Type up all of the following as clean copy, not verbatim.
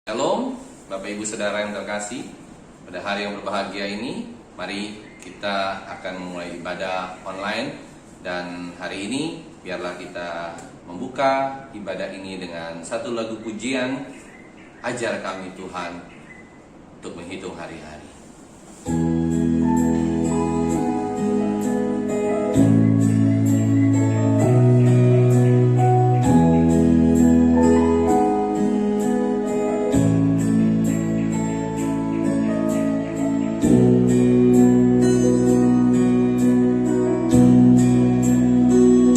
Shalom, Bapak Ibu Saudara yang terkasih. Pada hari yang berbahagia ini, mari kita akan memulai ibadah online. Dan hari ini, biarlah kita membuka ibadah ini dengan satu lagu pujian, Ajar Kami Tuhan untuk menghitung hari-hari.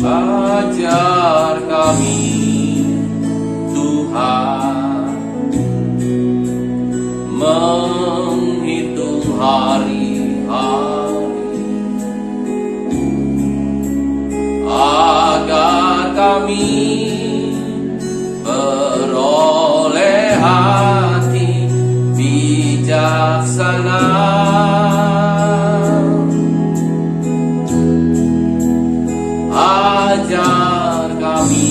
Ajar kami Tuhan menghitung hari-hari, agar kami beroleh hati bijaksana. Ajar kami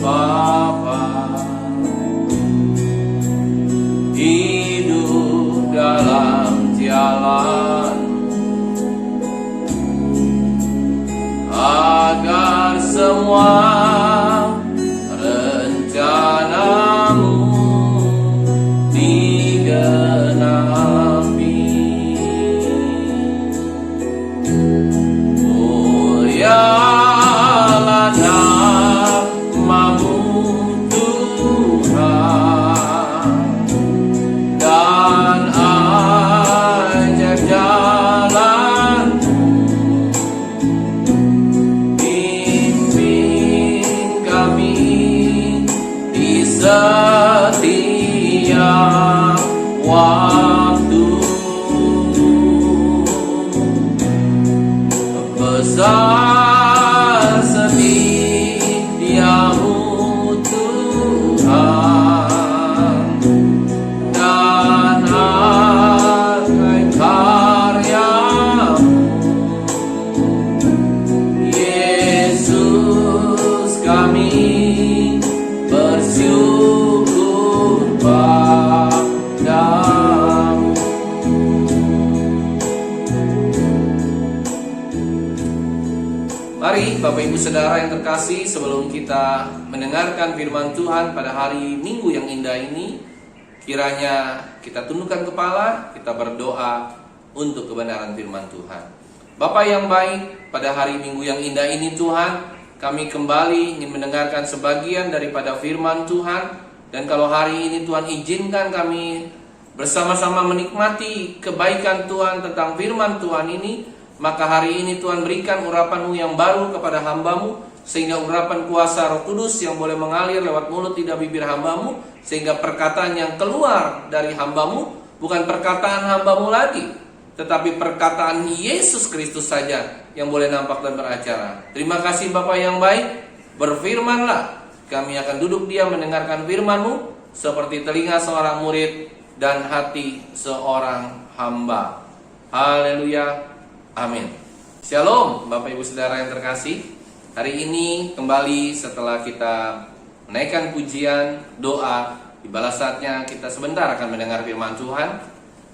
Bapa hidup dalam jalan, agar semua rencanamu digenapi. Mulialah namamu Tuhan, dan ajar jalanmu, pimpin kami di setiap waktu. Besar setiamu Tuhan, dan akan karyamu, Yesus kami bersyukur padamu. Mari Bapak Ibu Saudara yang terkasih, sebelum kita mendengarkan firman Tuhan pada hari Minggu yang indah ini, kiranya kita tundukkan kepala, kita berdoa untuk kebenaran firman Tuhan. Bapa yang baik, pada hari Minggu yang indah ini Tuhan, kami kembali ingin mendengarkan sebagian daripada firman Tuhan. Dan kalau hari ini Tuhan izinkan kami bersama-sama menikmati kebaikan Tuhan tentang firman Tuhan ini, maka hari ini Tuhan berikan urapan-Mu yang baru kepada hamba-Mu, sehingga urapan kuasa Roh Kudus yang boleh mengalir lewat mulut lidah bibir hamba-Mu, sehingga perkataan yang keluar dari hamba-Mu bukan perkataan hamba-Mu lagi, tetapi perkataan Yesus Kristus saja yang boleh nampak dan beracara. Terima kasih Bapa yang baik, berfirmanlah, kami akan duduk diam mendengarkan firman-Mu seperti telinga seorang murid dan hati seorang hamba. Haleluya. Amin. Shalom Bapak Ibu Saudara yang terkasih. Hari ini kembali setelah kita menaikkan pujian, doa, tibalah saatnya kita sebentar akan mendengar firman Tuhan.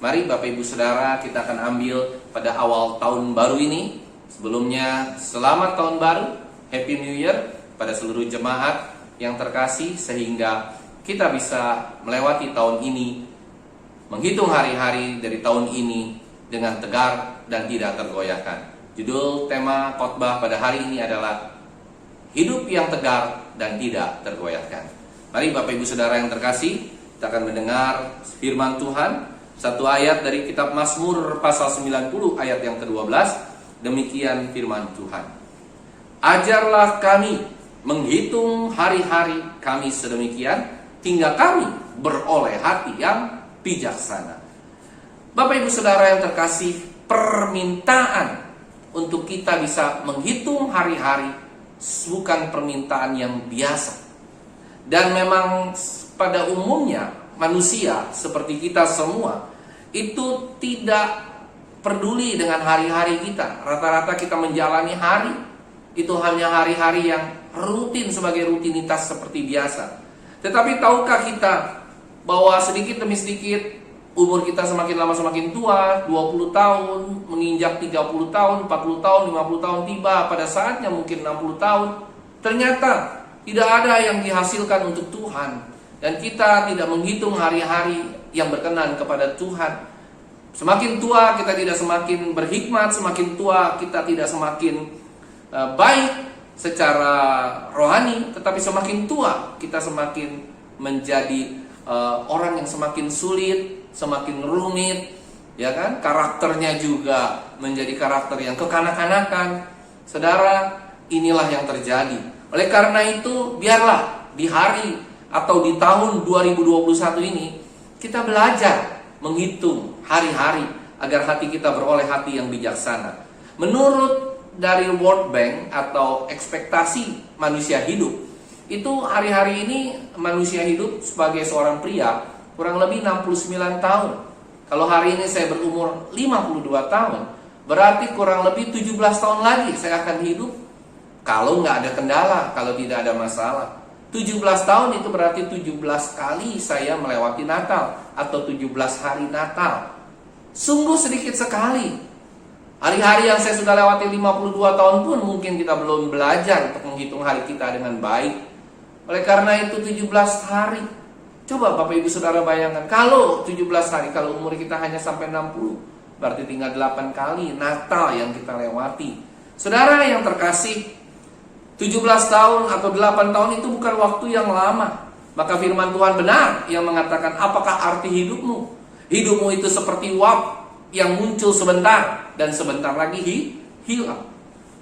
Mari Bapak Ibu Saudara, kita akan ambil pada awal tahun baru ini. Sebelumnya selamat tahun baru, Happy New Year pada seluruh jemaat yang terkasih, sehingga kita bisa melewati tahun ini, menghitung hari-hari dari tahun ini dengan tegar dan tidak tergoyahkan. Judul tema khotbah pada hari ini adalah hidup yang tegar dan tidak tergoyahkan. Mari Bapak Ibu Saudara yang terkasih, kita akan mendengar firman Tuhan. Satu ayat dari kitab Mazmur pasal 90 ayat yang ke-12. Demikian firman Tuhan. Ajarlah kami menghitung hari-hari kami sedemikian, hingga kami beroleh hati yang bijaksana. Bapak Ibu Saudara yang terkasih, permintaan untuk kita bisa menghitung hari-hari bukan permintaan yang biasa. Dan memang pada umumnya manusia seperti kita semua itu tidak peduli dengan hari-hari kita. Rata-rata kita menjalani hari Itu hanya hari-hari yang rutin sebagai rutinitas seperti biasa. Tetapi tahukah kita bahwa sedikit demi sedikit umur kita semakin lama semakin tua, 20 tahun, menginjak 30 tahun, 40 tahun, 50 tahun, tiba pada saatnya mungkin 60 tahun. Ternyata tidak ada yang dihasilkan untuk Tuhan. Dan kita tidak menghitung hari-hari yang berkenan kepada Tuhan. Semakin tua kita tidak semakin berhikmat, semakin tua kita tidak semakin baik secara rohani, tetapi semakin tua kita semakin menjadi orang yang semakin sulit, semakin rumit, ya kan? Karakternya juga menjadi karakter yang kekanak-kanakan. Saudara, inilah yang terjadi. Oleh karena itu, biarlah di hari atau di tahun 2021 ini kita belajar menghitung hari-hari agar hati kita beroleh hati yang bijaksana. Menurut dari World Bank atau ekspektasi manusia hidup, itu hari-hari ini manusia hidup sebagai seorang pria kurang lebih 69 tahun. Kalau hari ini saya berumur 52 tahun, berarti kurang lebih 17 tahun lagi saya akan hidup kalau nggak ada kendala, kalau tidak ada masalah. 17 tahun itu berarti 17 kali saya melewati Natal atau 17 hari Natal. Sungguh sedikit sekali. Hari-hari yang saya sudah lewati 52 tahun pun mungkin kita belum belajar untuk menghitung hari kita dengan baik. Oleh karena itu 17 hari. Coba Bapak Ibu Saudara bayangkan, kalau 17 hari, kalau umur kita hanya sampai 60, berarti tinggal 8 kali Natal yang kita lewati. Saudara yang terkasih, 17 tahun atau 8 tahun itu bukan waktu yang lama. Maka firman Tuhan benar yang mengatakan, apakah arti hidupmu? Hidupmu itu seperti uap yang muncul sebentar dan sebentar lagi hilang.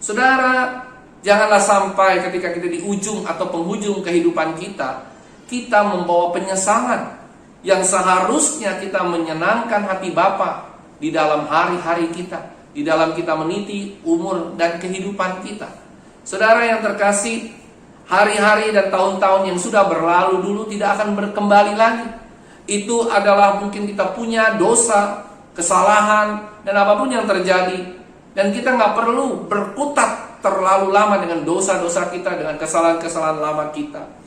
Saudara, janganlah sampai ketika kita di ujung atau penghujung kehidupan kita, kita membawa penyesalan yang seharusnya kita menyenangkan hati Bapa di dalam hari-hari kita, di dalam kita meniti umur dan kehidupan kita. Saudara yang terkasih, hari-hari dan tahun-tahun yang sudah berlalu dulu tidak akan berkembali lagi. Itu adalah mungkin kita punya dosa, kesalahan, dan apapun yang terjadi. Dan kita nggak perlu berkutat terlalu lama dengan dosa-dosa kita, dengan kesalahan-kesalahan lama kita.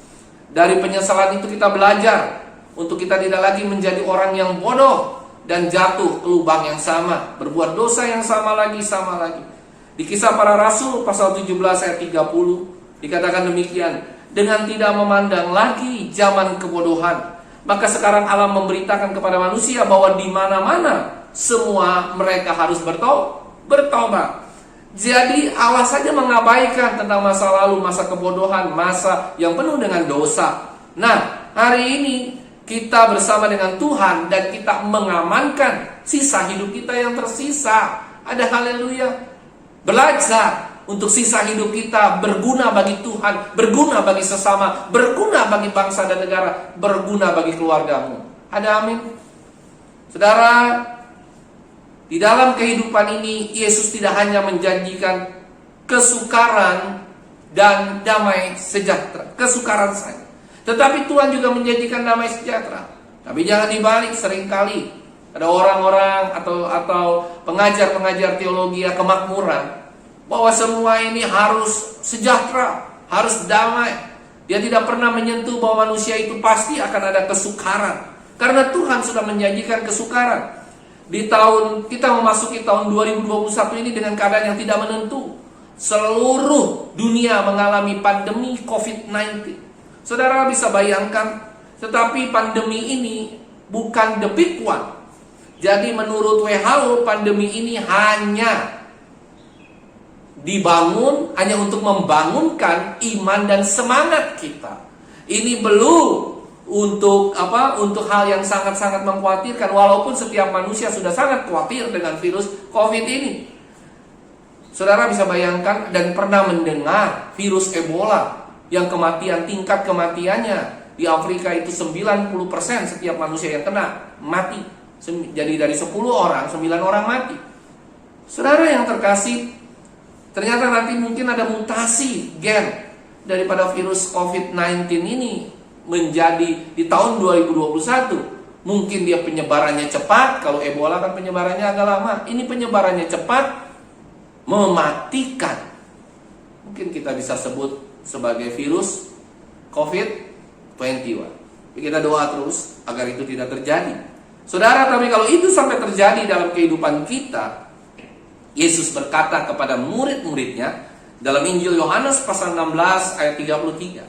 Dari penyesalan itu kita belajar untuk kita tidak lagi menjadi orang yang bodoh dan jatuh ke lubang yang sama, berbuat dosa yang sama lagi. Di Kisah Para Rasul pasal 17 ayat 30 dikatakan demikian, dengan tidak memandang lagi zaman kebodohan, maka sekarang Allah memberitakan kepada manusia bahwa di mana-mana semua mereka harus bertobat. Jadi Allah saja mengabaikan tentang masa lalu, masa kebodohan, masa yang penuh dengan dosa. Nah, hari ini kita bersama dengan Tuhan dan kita mengamankan sisa hidup kita yang tersisa. Ada haleluya. Belajar untuk sisa hidup kita berguna bagi Tuhan, berguna bagi sesama, berguna bagi bangsa dan negara, berguna bagi keluargamu. Ada amin? Saudara, di dalam kehidupan ini Yesus tidak hanya menjanjikan kesukaran dan damai sejahtera, kesukaran saja, tetapi Tuhan juga menjanjikan damai sejahtera. Tapi jangan dibalik, seringkali ada orang-orang atau pengajar-pengajar teologi kemakmuran bahwa semua ini harus sejahtera, harus damai. Dia tidak pernah menyentuh bahwa manusia itu pasti akan ada kesukaran, karena Tuhan sudah menjanjikan kesukaran. Di tahun kita memasuki tahun 2021 ini dengan keadaan yang tidak menentu. Seluruh dunia mengalami pandemi COVID-19. Saudara bisa bayangkan, tetapi pandemi ini bukan the big one. Jadi menurut WHO pandemi ini hanya dibangun hanya untuk membangunkan iman dan semangat kita. Ini belum untuk untuk hal yang sangat-sangat mengkhawatirkan, walaupun setiap manusia sudah sangat khawatir dengan virus COVID ini. Saudara bisa bayangkan dan pernah mendengar virus Ebola yang tingkat kematiannya di Afrika itu 90% setiap manusia yang kena mati. Jadi dari 10 orang, 9 orang mati. Saudara yang terkasih, ternyata nanti mungkin ada mutasi gen daripada virus COVID-19 ini menjadi di tahun 2021. Mungkin dia penyebarannya cepat. Kalau Ebola kan penyebarannya agak lama. Ini penyebarannya cepat, mematikan. Mungkin kita bisa sebut sebagai virus COVID-21. Kita doa terus agar itu tidak terjadi. Saudara, tapi kalau itu sampai terjadi dalam kehidupan kita, Yesus berkata kepada murid-muridnya dalam Injil Yohanes pasal 16 ayat 33,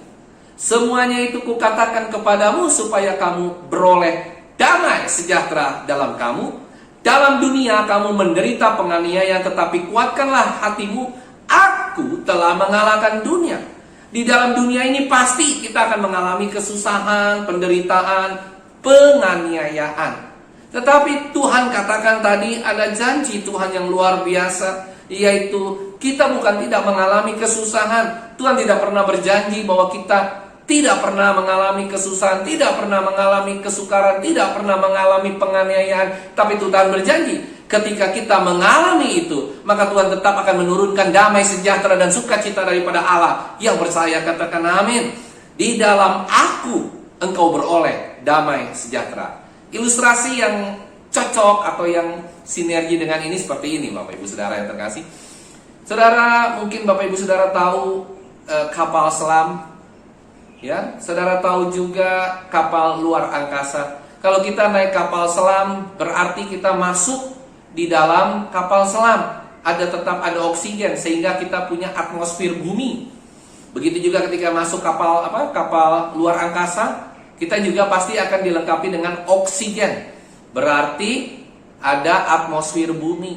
semuanya itu kukatakan kepadamu supaya kamu beroleh damai sejahtera dalam kamu. Dalam dunia kamu menderita penganiayaan, tetapi kuatkanlah hatimu, aku telah mengalahkan dunia. Di dalam dunia ini pasti kita akan mengalami kesusahan, penderitaan, penganiayaan. Tetapi Tuhan katakan tadi ada janji Tuhan yang luar biasa, yaitu kita bukan tidak mengalami kesusahan. Tuhan tidak pernah berjanji bahwa kita tidak pernah mengalami kesusahan, tidak pernah mengalami kesukaran, tidak pernah mengalami penganiayaan. Tapi Tuhan berjanji, ketika kita mengalami itu, maka Tuhan tetap akan menurunkan damai sejahtera dan sukacita daripada Allah. Yang percaya katakan amin. Di dalam aku engkau beroleh damai sejahtera. Ilustrasi yang cocok atau yang sinergi dengan ini seperti ini, Bapak Ibu Saudara yang terkasih. Saudara, mungkin Bapak Ibu Saudara tahu kapal selam. Ya, saudara tahu juga kapal luar angkasa. Kalau kita naik kapal selam, berarti kita masuk di dalam kapal selam. Tetap ada oksigen sehingga kita punya atmosfer bumi. Begitu juga ketika masuk kapal luar angkasa, kita juga pasti akan dilengkapi dengan oksigen. Berarti ada atmosfer bumi.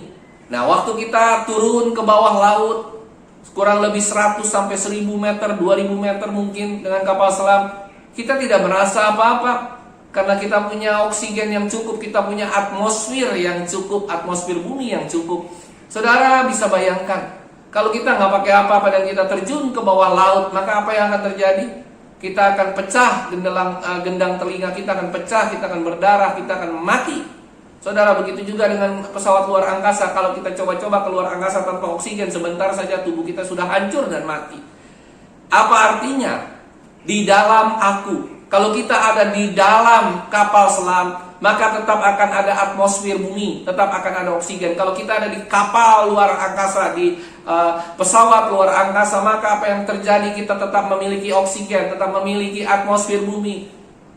Nah, waktu kita turun ke bawah laut, kurang lebih 100 sampai 1000 meter, 2000 meter mungkin dengan kapal selam, kita tidak merasa apa-apa karena kita punya oksigen yang cukup, kita punya atmosfer yang cukup, atmosfer bumi yang cukup. Saudara bisa bayangkan, kalau kita nggak pakai apa-apa dan kita terjun ke bawah laut, maka apa yang akan terjadi? Kita akan pecah, gendang telinga kita akan pecah, kita akan berdarah, kita akan mati. Saudara, begitu juga dengan pesawat luar angkasa. Kalau kita coba-coba keluar angkasa tanpa oksigen, sebentar saja tubuh kita sudah hancur dan mati. Apa artinya? Di dalam aku. Kalau kita ada di dalam kapal selam, maka tetap akan ada atmosfer bumi, tetap akan ada oksigen. Kalau kita ada di kapal luar angkasa, di pesawat luar angkasa, maka apa yang terjadi? Kita tetap memiliki oksigen, tetap memiliki atmosfer bumi.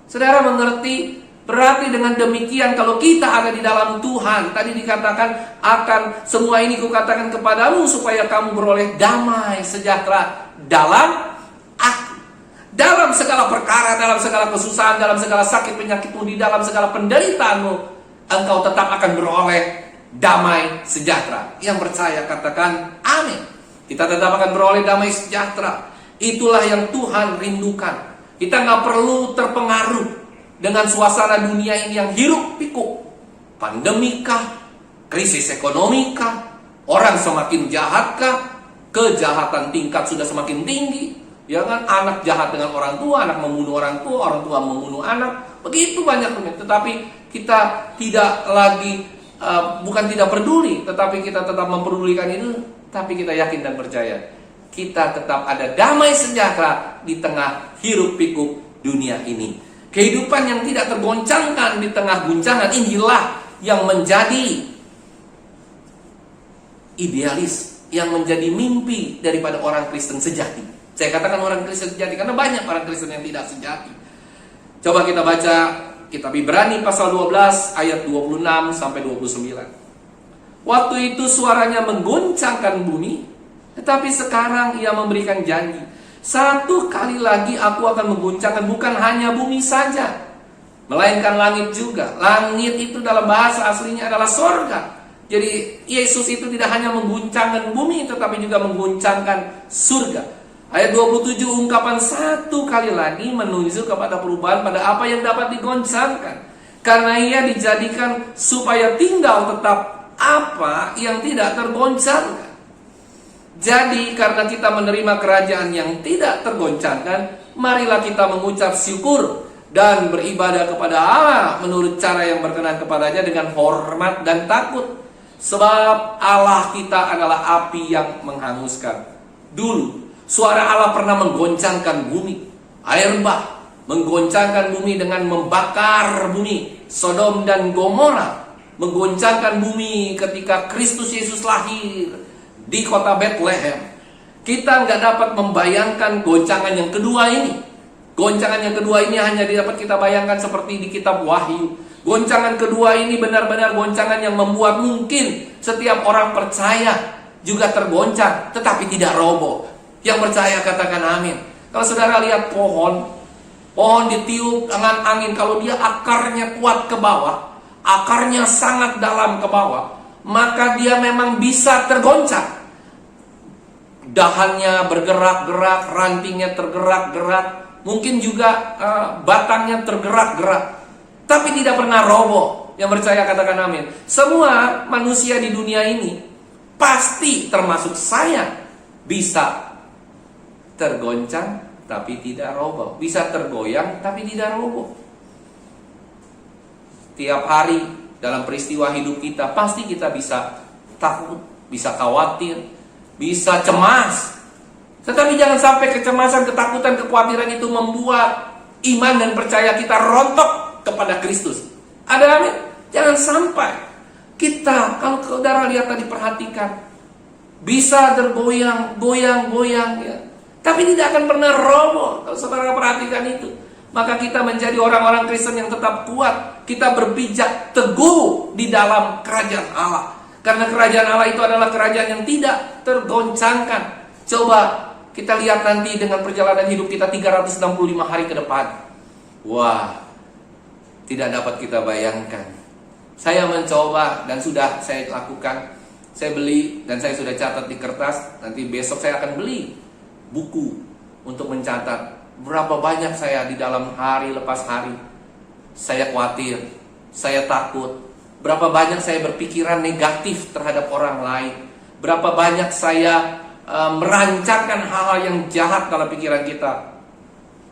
Saudara mengerti? Berarti dengan demikian kalau kita ada di dalam Tuhan, tadi dikatakan akan semua ini kukatakan kepadamu supaya kamu beroleh damai sejahtera dalam aku. Dalam segala perkara, dalam segala kesusahan, dalam segala sakit penyakitmu, di dalam segala penderitaanmu, engkau tetap akan beroleh damai sejahtera. Yang percaya katakan amin. Kita tetap akan beroleh damai sejahtera. Itulah yang Tuhan rindukan. Kita nggak perlu terpengaruh dengan suasana dunia ini yang hiruk pikuk. Pandemikah? Krisis ekonomikah? Orang semakin jahatkah? Kejahatan tingkat sudah semakin tinggi. Ya kan? Anak jahat dengan orang tua, anak membunuh orang tua membunuh anak. Begitu banyak. Tetapi kita tidak lagi, bukan tidak peduli, tetapi kita tetap memperdulikan itu. Tapi kita yakin dan percaya, kita tetap ada damai sejahtera di tengah hiruk pikuk dunia ini. Kehidupan yang tidak tergoncangkan di tengah guncangan, inilah yang menjadi idealis, yang menjadi mimpi daripada orang Kristen sejati. Saya katakan orang Kristen sejati karena banyak orang Kristen yang tidak sejati. Coba kita baca kitab Ibrani pasal 12 ayat 26 sampai 29. Waktu itu suaranya menggoncangkan bumi, tetapi sekarang ia memberikan janji. Satu kali lagi aku akan mengguncangkan bukan hanya bumi saja, melainkan langit juga. Langit itu dalam bahasa aslinya adalah sorga. Jadi Yesus itu tidak hanya mengguncangkan bumi, tetapi juga mengguncangkan surga. Ayat 27 ungkapan satu kali lagi menunjuk kepada perubahan pada apa yang dapat digoncangkan. Karena ia dijadikan supaya tinggal tetap apa yang tidak tergoncangkan. Jadi karena kita menerima kerajaan yang tidak tergoncangkan, marilah kita mengucap syukur dan beribadah kepada Allah menurut cara yang berkenan kepadanya dengan hormat dan takut. Sebab Allah kita adalah api yang menghanguskan. Dulu suara Allah pernah menggoncangkan bumi, air bah, menggoncangkan bumi dengan membakar bumi. Sodom dan Gomora, menggoncangkan bumi ketika Kristus Yesus lahir di kota Bethlehem. Kita nggak dapat membayangkan goncangan yang kedua ini. Goncangan yang kedua ini hanya dapat kita bayangkan seperti di kitab Wahyu. Goncangan kedua ini benar-benar goncangan yang membuat mungkin setiap orang percaya juga tergoncang, tetapi tidak roboh. Yang percaya katakan amin. Kalau saudara lihat pohon ditiup dengan angin, kalau dia akarnya kuat ke bawah, akarnya sangat dalam ke bawah, maka dia memang bisa tergoncang. Dahannya bergerak-gerak, rantingnya tergerak-gerak, mungkin juga batangnya tergerak-gerak, tapi tidak pernah roboh. Yang percaya katakan amin. Semua manusia di dunia ini, pasti termasuk saya, bisa tergoncang tapi tidak roboh, bisa tergoyang tapi tidak roboh. Tiap hari dalam peristiwa hidup kita, pasti kita bisa takut, bisa khawatir, bisa cemas. Tetapi jangan sampai kecemasan, ketakutan, kekhawatiran itu membuat iman dan percaya kita rontok kepada Kristus. Ada amin? Jangan sampai kita, kalau saudara lihat tadi, perhatikan, bisa tergoyang-goyang ya, tapi tidak akan pernah roboh. Kalau saudara perhatikan itu, maka kita menjadi orang-orang Kristen yang tetap kuat. Kita berpijak teguh di dalam kerajaan Allah. Karena kerajaan Allah itu adalah kerajaan yang tidak tergoncangkan. Coba kita lihat nanti dengan perjalanan hidup kita 365 hari ke depan. Wah, tidak dapat kita bayangkan. Saya mencoba dan sudah saya lakukan. Saya beli dan saya sudah catat di kertas. Nanti besok saya akan beli buku untuk mencatat berapa banyak saya di dalam hari lepas hari saya khawatir, saya takut, berapa banyak saya berpikiran negatif terhadap orang lain, berapa banyak saya merancangkan hal-hal yang jahat dalam pikiran kita.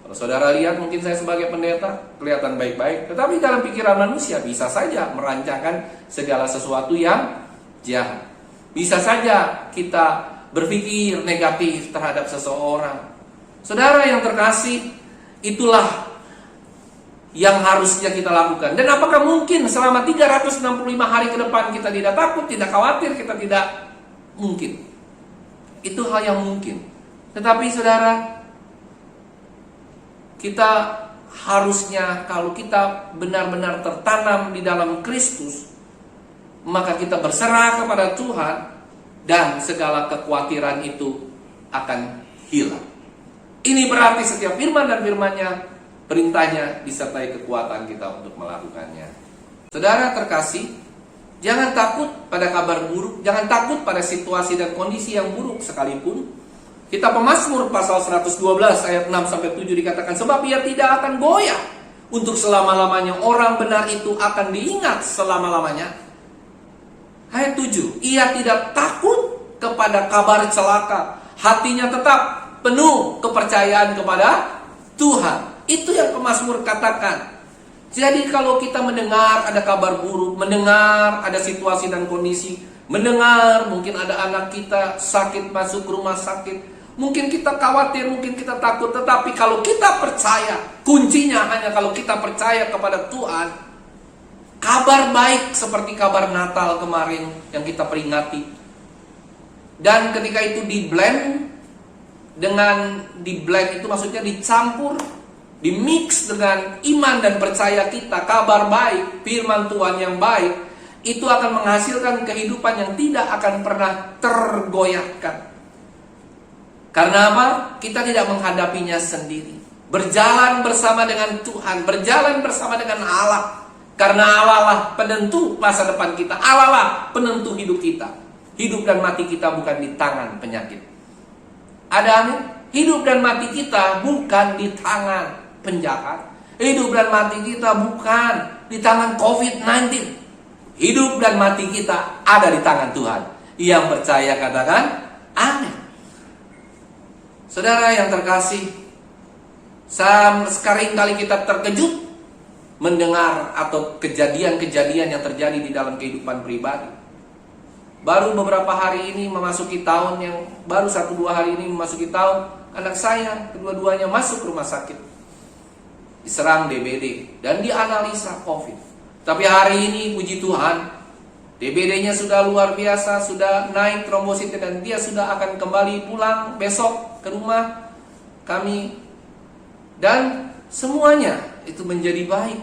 Kalau saudara lihat, mungkin saya sebagai pendeta kelihatan baik-baik, tetapi dalam pikiran manusia bisa saja merancangkan segala sesuatu yang jahat. Bisa saja kita berpikir negatif terhadap seseorang. Saudara yang terkasih, itulah yang harusnya kita lakukan. Dan apakah mungkin selama 365 hari ke depan kita tidak takut, tidak khawatir, kita tidak? Mungkin. Itu hal yang mungkin. Tetapi saudara, kita harusnya, kalau kita benar-benar tertanam di dalam Kristus, maka kita berserah kepada Tuhan, dan segala kekhawatiran itu akan hilang. Ini berarti setiap firman dan firman-Nya, perintahnya disertai kekuatan kita untuk melakukannya. Saudara terkasih, jangan takut pada kabar buruk, jangan takut pada situasi dan kondisi yang buruk sekalipun. Kitab Pemazmur pasal 112 ayat 6-7 dikatakan, sebab ia tidak akan goyah untuk selama-lamanya, orang benar itu akan diingat selama-lamanya. Ayat 7, ia tidak takut kepada kabar celaka, hatinya tetap penuh kepercayaan kepada Tuhan. Itu yang pemazmur katakan. Jadi kalau kita mendengar ada kabar buruk, mendengar ada situasi dan kondisi, mendengar mungkin ada anak kita sakit masuk rumah sakit, mungkin kita khawatir, mungkin kita takut, tetapi kalau kita percaya, kuncinya hanya kalau kita percaya kepada Tuhan, kabar baik seperti kabar Natal kemarin yang kita peringati. Dan ketika itu di-blend itu maksudnya dicampur, dimix dengan iman dan percaya kita, kabar baik, firman Tuhan yang baik, itu akan menghasilkan kehidupan yang tidak akan pernah tergoyahkan. Karena apa? Kita tidak menghadapinya sendiri. Berjalan bersama dengan Tuhan, berjalan bersama dengan Allah. Karena Allah lah penentu masa depan kita, Allah lah penentu hidup kita. Hidup dan mati kita bukan di tangan penyakit. Ada amin? Hidup dan mati kita bukan di tangan penjahat. Hidup dan mati kita bukan di tangan COVID-19. Hidup dan mati kita ada di tangan Tuhan. Yang percaya katakan amin. Saudara yang terkasih, sekarang kali kita terkejut mendengar atau kejadian-kejadian yang terjadi di dalam kehidupan pribadi. Baru beberapa hari ini memasuki tahun yang baru 1-2 hari ini memasuki tahun, anak saya kedua-duanya masuk rumah sakit, diserang DBD dan dianalisa COVID. Tapi hari ini puji Tuhan, DBD-nya sudah luar biasa, sudah naik trombositnya, dan dia sudah akan kembali pulang besok ke rumah kami. Dan semuanya itu menjadi baik.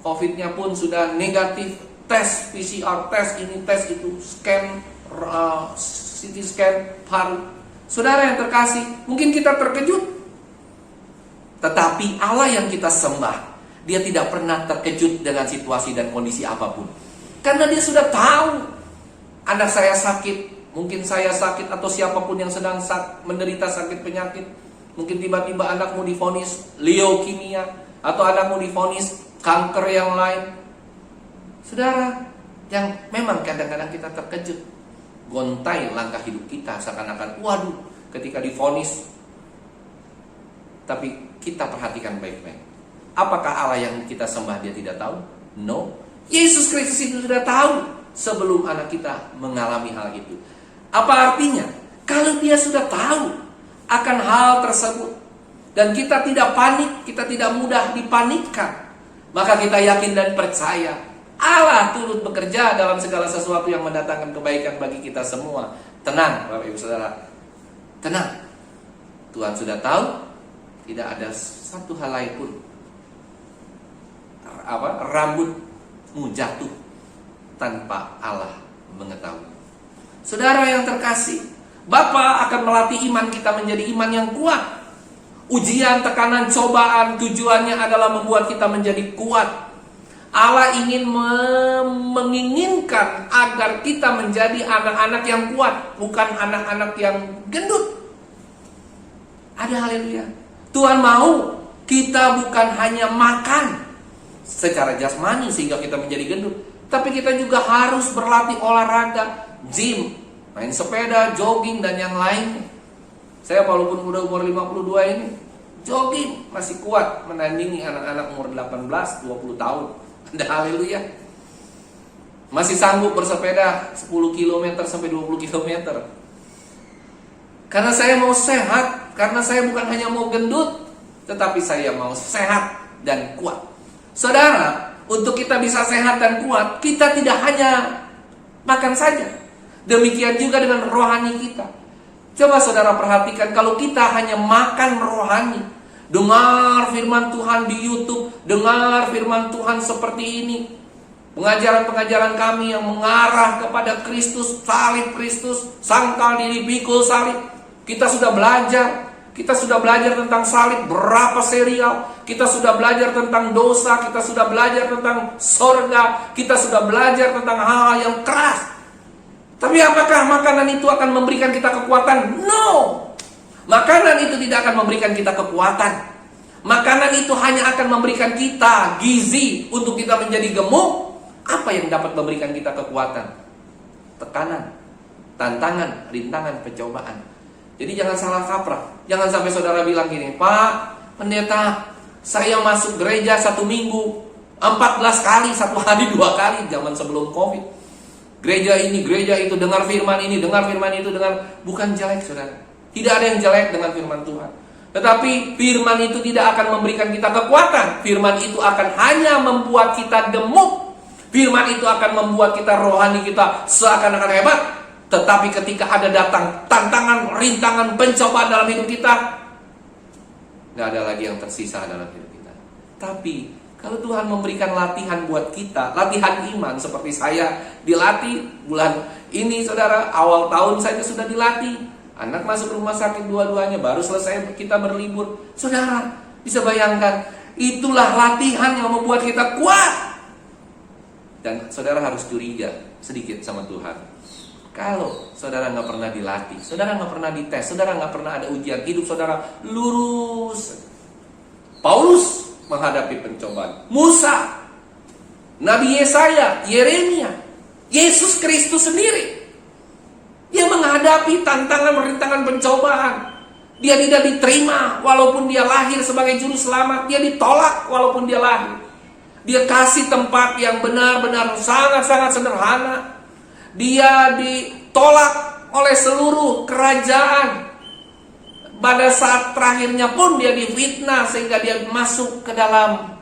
COVID-nya pun sudah negatif, tes PCR, tes ini, tes itu, scan, CT scan paru. Saudara yang terkasih, mungkin kita terkejut. Tetapi Allah yang kita sembah, Dia tidak pernah terkejut dengan situasi dan kondisi apapun. Karena Dia sudah tahu, anak saya sakit, mungkin saya sakit, atau siapapun yang sedang menderita sakit penyakit. Mungkin tiba-tiba anakmu divonis leukemia, atau anakmu divonis kanker yang lain. Saudara, yang memang kadang-kadang kita terkejut, gontai langkah hidup kita seakan-akan, waduh, ketika divonis. Tapi kita perhatikan baik-baik. Apakah Allah yang kita sembah Dia tidak tahu? No. Yesus Kristus itu sudah tahu sebelum anak kita mengalami hal itu. Apa artinya? Kalau Dia sudah tahu akan hal tersebut, dan kita tidak panik, kita tidak mudah dipanikkan, maka kita yakin dan percaya Allah turut bekerja dalam segala sesuatu yang mendatangkan kebaikan bagi kita semua. Tenang Bapak Ibu Saudara, tenang. Tuhan sudah tahu, tidak ada satu hal lain pun rambutmu jatuh tanpa Allah mengetahui. Saudara yang terkasih, Bapa akan melatih iman kita menjadi iman yang kuat. Ujian, tekanan, cobaan tujuannya adalah membuat kita menjadi kuat. Allah ingin menginginkan agar kita menjadi anak-anak yang kuat, bukan anak-anak yang gendut. Ada haleluya. Tuhan mau kita bukan hanya makan secara jasmani sehingga kita menjadi gendut, tapi kita juga harus berlatih olahraga, gym, main sepeda, jogging, dan yang lainnya. Saya walaupun udah umur 52 ini, jogging masih kuat menandingi anak-anak umur 18-20 tahun. Ada haleluya. Masih sanggup bersepeda 10 km sampai 20 km. Karena saya mau sehat, karena saya bukan hanya mau gendut, tetapi saya mau sehat dan kuat. Saudara, untuk kita bisa sehat dan kuat, kita tidak hanya makan saja. Demikian juga dengan rohani kita. Coba saudara perhatikan, kalau kita hanya makan rohani, dengar firman Tuhan di YouTube, dengar firman Tuhan seperti ini, pengajaran-pengajaran kami yang mengarah kepada Kristus, salib Kristus, sangkal diri, pikul salib. Kita sudah belajar tentang salib berapa serial, kita sudah belajar tentang dosa, kita sudah belajar tentang sorga, kita sudah belajar tentang hal-hal yang keras. Tapi apakah makanan itu akan memberikan kita kekuatan? No. Makanan itu tidak akan memberikan kita kekuatan. Makanan itu hanya akan memberikan kita gizi untuk kita menjadi gemuk. Apa yang dapat memberikan kita kekuatan? Tekanan, tantangan, rintangan, pencobaan. Jadi jangan salah kaprah. Jangan sampai saudara bilang gini, Pak Pendeta, saya masuk gereja 1 minggu 14 kali, 1 hari 2 kali, zaman sebelum COVID. Gereja ini, gereja itu, dengar firman ini, dengar firman itu, bukan jelek saudara. Tidak ada yang jelek dengan firman Tuhan. Tetapi firman itu tidak akan memberikan kita kekuatan. Firman itu akan hanya membuat kita gemuk. Firman itu akan membuat kita rohani kita seakan-akan hebat. Tetapi ketika ada datang tantangan, rintangan, pencobaan dalam hidup kita, gak ada lagi yang tersisa dalam hidup kita. Tapi kalau Tuhan memberikan latihan buat kita, latihan iman seperti saya dilatih bulan ini saudara, awal tahun saja sudah dilatih. Anak masuk rumah sakit dua-duanya, baru selesai kita berlibur. Saudara, bisa bayangkan, itulah latihan yang membuat kita kuat. Dan saudara harus curiga sedikit sama Tuhan. Kalau saudara gak pernah dilatih, saudara gak pernah dites, saudara gak pernah ada ujian, hidup saudara lurus. Paulus menghadapi pencobaan, Musa, Nabi Yesaya, Yeremia, Yesus Kristus sendiri, dia menghadapi tantangan, rintangan, pencobaan. Dia tidak diterima walaupun dia lahir sebagai juru selamat. Dia ditolak walaupun dia lahir. Dia kasih tempat yang benar-benar sangat-sangat sederhana. Dia ditolak oleh seluruh kerajaan. Pada saat terakhirnya pun dia difitnah sehingga dia masuk ke dalam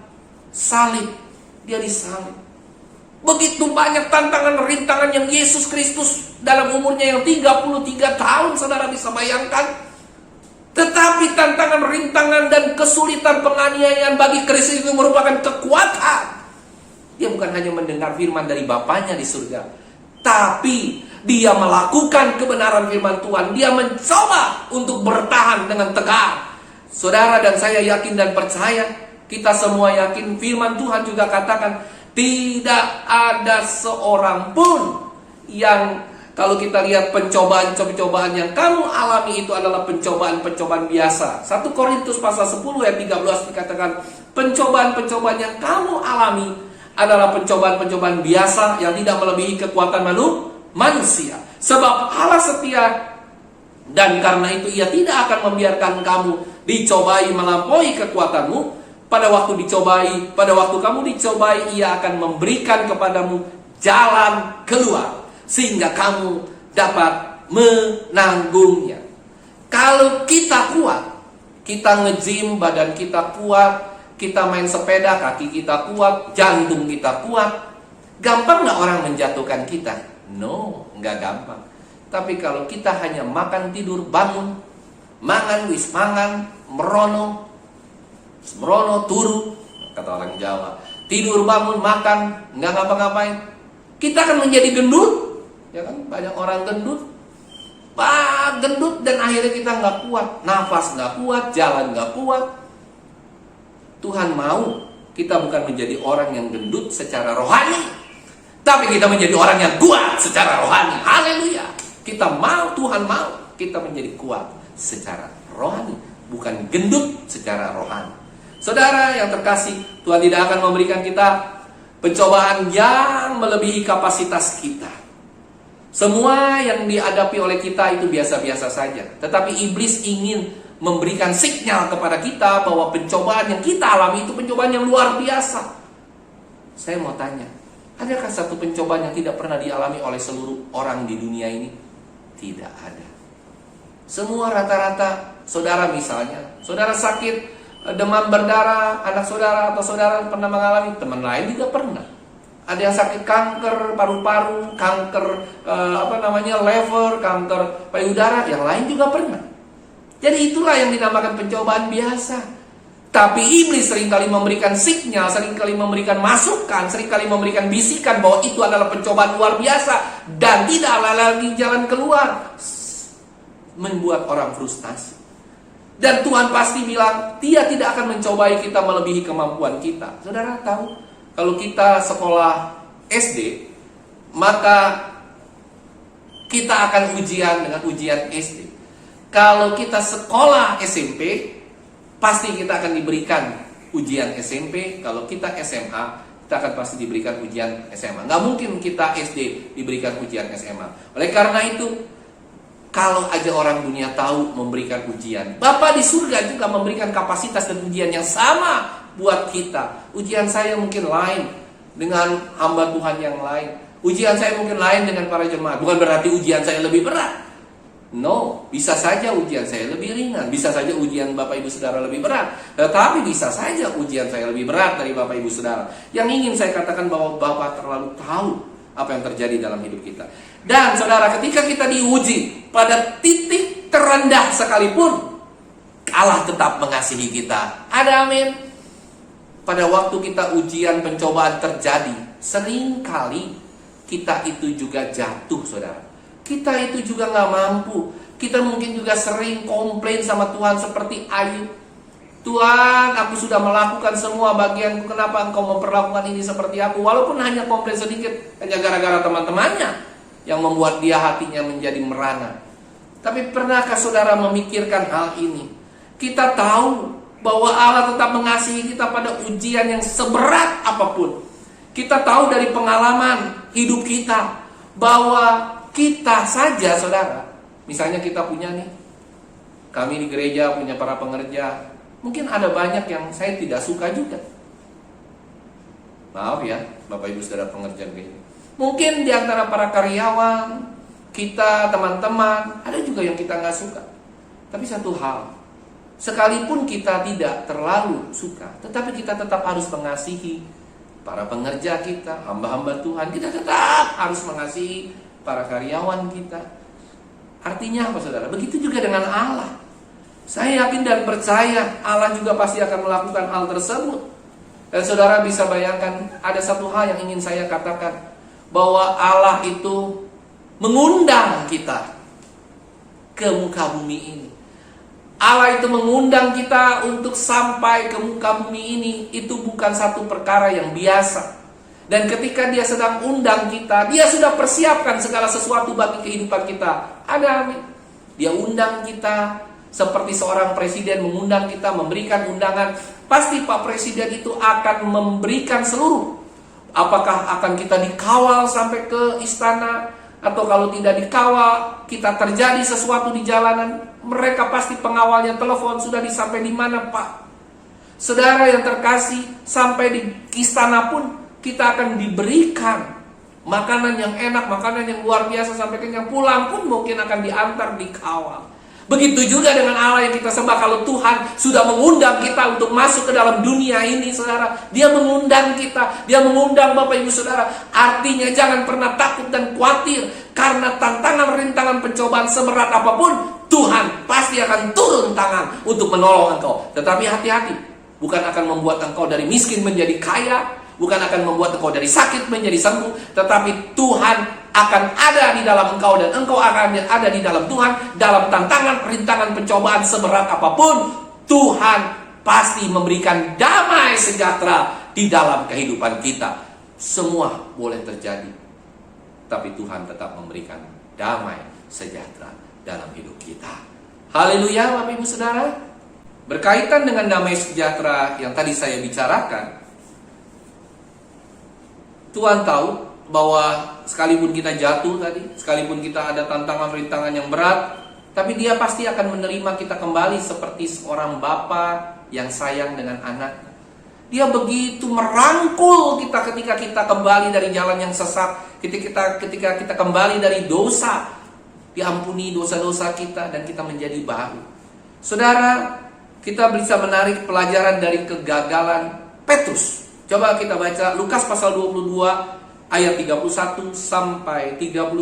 salib. Dia disalib. Begitu banyak tantangan rintangan yang Yesus Kristus dalam umurnya yang 33 tahun, saudara bisa bayangkan. Tetapi tantangan rintangan dan kesulitan penganiayaan bagi Kristus itu merupakan kekuatan. Dia bukan hanya mendengar firman dari Bapaknya di surga, tapi dia melakukan kebenaran firman Tuhan. Dia mencoba untuk bertahan dengan tegar. Saudara dan saya yakin dan percaya, kita semua yakin firman Tuhan juga katakan, tidak ada seorang pun yang, kalau kita lihat pencobaan-pencobaan yang kamu alami itu adalah pencobaan-pencobaan biasa. 1 Korintus pasal 10 ayat 13 dikatakan, pencobaan-pencobaan yang kamu alami adalah pencobaan-pencobaan biasa yang tidak melebihi kekuatan manusia. Sebab Allah setia, dan karena itu Ia tidak akan membiarkan kamu dicobai melampaui kekuatanmu. Pada waktu kamu dicobai, Ia akan memberikan kepadamu jalan keluar, sehingga kamu dapat menanggungnya. Kalau kita kuat, kita nge-gym, badan kita kuat, kita main sepeda, kaki kita kuat, jantung kita kuat, gampang gak orang menjatuhkan kita? No, gak gampang. Tapi kalau kita hanya makan, tidur, bangun, mangan, wis mangan, merono turu, kata orang Jawa, tidur, bangun, makan, nggak ngapa-ngapain, kita akan menjadi gendut, ya kan? Banyak orang gendut, dan akhirnya kita nggak kuat, nafas nggak kuat, jalan nggak kuat. Tuhan mau kita bukan menjadi orang yang gendut secara rohani, tapi kita menjadi orang yang kuat secara rohani. Haleluya! Tuhan mau kita menjadi kuat secara rohani, bukan gendut secara rohani. Saudara yang terkasih, Tuhan tidak akan memberikan kita pencobaan yang melebihi kapasitas kita. Semua yang dihadapi oleh kita itu biasa-biasa saja. Tetapi iblis ingin memberikan sinyal kepada kita bahwa pencobaan yang kita alami itu pencobaan yang luar biasa. Saya mau tanya, adakah satu pencobaan yang tidak pernah dialami oleh seluruh orang di dunia ini? Tidak ada. Semua rata-rata, saudara misalnya, saudara sakit demam berdarah, anak saudara atau saudara pernah mengalami, teman lain juga pernah. Ada yang sakit kanker paru-paru, kanker lever, kanker payudara, yang lain juga pernah. Jadi itulah yang dinamakan pencobaan biasa. Tapi iblis seringkali memberikan sinyal, seringkali memberikan masukan, seringkali memberikan bisikan bahwa itu adalah pencobaan luar biasa dan tidak ada lagi jalan keluar. Membuat orang frustasi. Dan Tuhan pasti bilang, Dia tidak akan mencobai kita melebihi kemampuan kita. Saudara tahu, kalau kita sekolah SD, maka kita akan ujian dengan ujian SD. Kalau kita sekolah SMP, pasti kita akan diberikan ujian SMP. Kalau kita SMA, kita akan pasti diberikan ujian SMA. Nggak mungkin kita SD diberikan ujian SMA. Oleh karena itu, kalau aja orang dunia tahu memberikan ujian, Bapa di surga juga memberikan kapasitas dan ujian yang sama buat kita. Ujian saya mungkin lain dengan hamba Tuhan yang lain. Ujian saya mungkin lain dengan para jemaat. Bukan berarti ujian saya lebih berat. No, bisa saja ujian saya lebih ringan. Bisa saja ujian Bapak Ibu Saudara lebih berat. Tetapi bisa saja ujian saya lebih berat dari Bapak Ibu Saudara. Yang ingin saya katakan bahwa Bapak terlalu tahu apa yang terjadi dalam hidup kita. Dan saudara, ketika kita diuji pada titik terendah sekalipun, Allah tetap mengasihi kita. Ada amin. Pada waktu kita ujian pencobaan terjadi, seringkali kita itu juga jatuh, saudara. Kita itu juga gak mampu. Kita mungkin juga sering komplain sama Tuhan seperti Ayub. Tuhan, aku sudah melakukan semua bagianku, kenapa engkau memperlakukan ini seperti aku? Walaupun hanya komplain sedikit, hanya gara-gara teman-temannya yang membuat dia hatinya menjadi merana. Tapi pernahkah saudara memikirkan hal ini? Kita tahu bahwa Allah tetap mengasihi kita pada ujian yang seberat apapun. Kita tahu dari pengalaman hidup kita bahwa kita saja, saudara, misalnya kita punya nih, kami di gereja punya para pengerja, mungkin ada banyak yang saya tidak suka juga. Maaf ya, Bapak Ibu Saudara pengerja gereja. Mungkin di antara para karyawan, kita, teman-teman, ada juga yang kita nggak suka. Tapi satu hal, sekalipun kita tidak terlalu suka, tetapi kita tetap harus mengasihi para pengerja kita, hamba-hamba Tuhan, kita tetap harus mengasihi para karyawan kita. Artinya apa saudara? Begitu juga dengan Allah. Saya yakin dan percaya Allah juga pasti akan melakukan hal tersebut. Dan saudara bisa bayangkan, ada satu hal yang ingin saya katakan, bahwa Allah itu mengundang kita ke muka bumi ini. Allah itu mengundang kita untuk sampai ke muka bumi ini. Itu bukan satu perkara yang biasa. Dan ketika dia sedang undang kita, dia sudah persiapkan segala sesuatu bagi kehidupan kita. Ada amin. Dia undang kita seperti seorang presiden mengundang kita, memberikan undangan. Pasti Pak Presiden itu akan memberikan seluruh. Apakah akan kita dikawal sampai ke istana, atau kalau tidak dikawal, kita terjadi sesuatu di jalanan, mereka pasti pengawalnya telepon, sudah sampai di mana Pak? Saudara yang terkasih, sampai di istana pun kita akan diberikan makanan yang enak, makanan yang luar biasa sampai kenyang. Pulang pun mungkin akan diantar, dikawal. Begitu juga dengan Allah yang kita sembah. Kalau Tuhan sudah mengundang kita untuk masuk ke dalam dunia ini, saudara, dia mengundang kita, dia mengundang Bapak Ibu Saudara. Artinya jangan pernah takut dan khawatir, karena tantangan, rintangan, pencobaan seberat apapun, Tuhan pasti akan turun tangan untuk menolong engkau. Tetapi hati-hati, bukan akan membuat engkau dari miskin menjadi kaya, bukan akan membuat engkau dari sakit menjadi sembuh, tetapi Tuhan akan ada di dalam engkau, dan engkau akan ada di dalam Tuhan. Dalam tantangan, rintangan, pencobaan seberat apapun, Tuhan pasti memberikan damai sejahtera di dalam kehidupan kita. Semua boleh terjadi, tapi Tuhan tetap memberikan damai sejahtera dalam hidup kita. Haleluya Bapak Ibu Saudara. Berkaitan dengan damai sejahtera yang tadi saya bicarakan, Tuhan tahu bahwa sekalipun kita jatuh tadi, sekalipun kita ada tantangan-rintangan yang berat, tapi dia pasti akan menerima kita kembali seperti seorang bapa yang sayang dengan anaknya. Dia begitu merangkul kita ketika kita kembali dari jalan yang sesat, ketika kita kembali dari dosa, diampuni dosa-dosa kita dan kita menjadi baru. Saudara, kita bisa menarik pelajaran dari kegagalan Petrus. Coba kita baca Lukas pasal 22 ayat 31 sampai 32.